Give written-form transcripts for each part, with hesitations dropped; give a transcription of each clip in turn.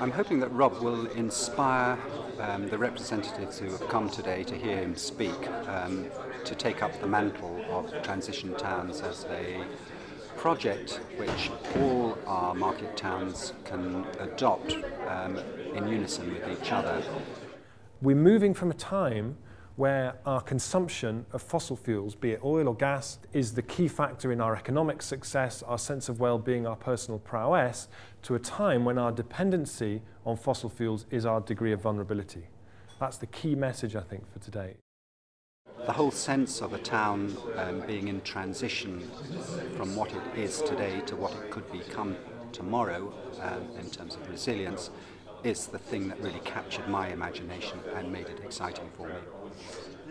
I'm hoping that Rob will inspire the representatives who have come today to hear him speak to take up the mantle of transition towns as a project which all our market towns can adopt in unison with each other. We're moving from a time where our consumption of fossil fuels, be it oil or gas, is the key factor in our economic success, our sense of well-being, our personal prowess, to a time when our dependency on fossil fuels is our degree of vulnerability. That's the key message, I think, for today. The whole sense of a town being in transition from what it is today to what it could become tomorrow in terms of resilience is the thing that really captured my imagination and made it exciting for me.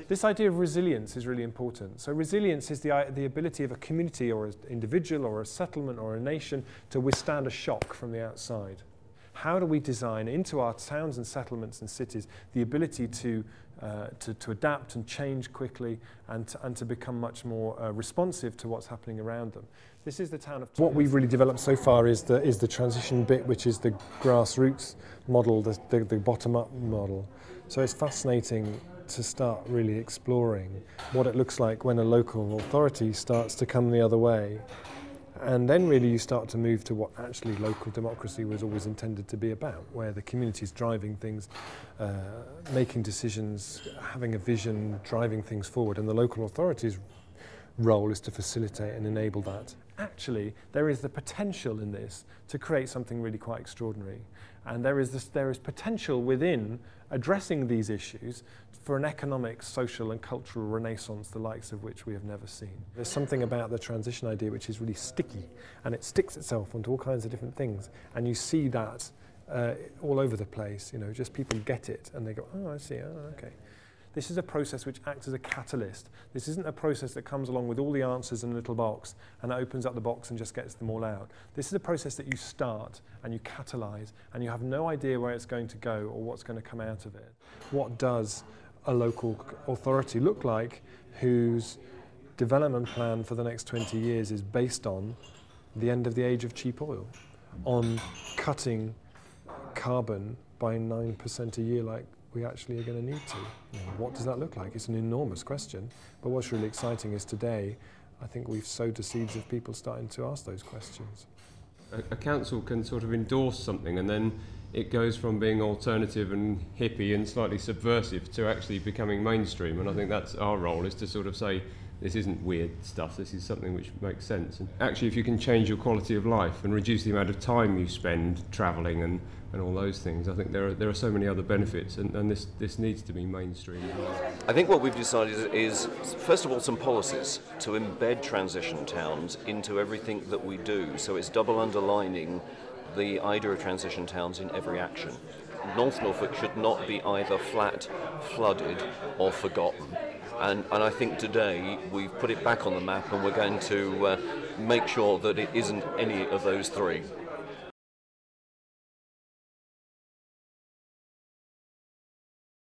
This idea of resilience is really important. So resilience is the ability of a community or an individual or a settlement or a nation to withstand a shock from the outside. How do we design into our towns and settlements and cities the ability to adapt and change quickly and to become much more responsive to what's happening around them? This is the town of... What we've really developed so far is the transition bit, which is the grassroots model, the bottom-up model. So it's fascinating to start really exploring what it looks like when a local authority starts to come the other way. And then really you start to move to what actually local democracy was always intended to be about, where the community is driving things, making decisions, having a vision, driving things forward, and the local authority's role is to facilitate and enable that. Actually, there is the potential in this to create something really quite extraordinary. And there is potential within addressing these issues for an economic, social and cultural renaissance, the likes of which we have never seen. There's something about the transition idea which is really sticky, and it sticks itself onto all kinds of different things. And you see that all over the place, you know, just people get it and they go, oh, I see, oh, okay. This is a process which acts as a catalyst. This isn't a process that comes along with all the answers in a little box and opens up the box and just gets them all out. This is a process that you start and you catalyse and you have no idea where it's going to go or what's going to come out of it. What does a local authority look like whose development plan for the next 20 years is based on the end of the age of cheap oil, on cutting carbon by 9% a year like we actually are going to need to? You know, what does that look like? It's an enormous question, but what's really exciting is today, I think we've sowed the seeds of people starting to ask those questions. A council can sort of endorse something and then it goes from being alternative and hippie and slightly subversive to actually becoming mainstream, and I think that's our role, is to sort of say, this isn't weird stuff, this is something which makes sense. And actually, if you can change your quality of life and reduce the amount of time you spend travelling and all those things, I think there are so many other benefits, and this needs to be mainstream. I think what we've decided is, first of all, some policies to embed transition towns into everything that we do, so it's double underlining the idea of transition towns in every action. North Norfolk should not be either flat, flooded or forgotten. And I think today we've put it back on the map and we're going to make sure that it isn't any of those three.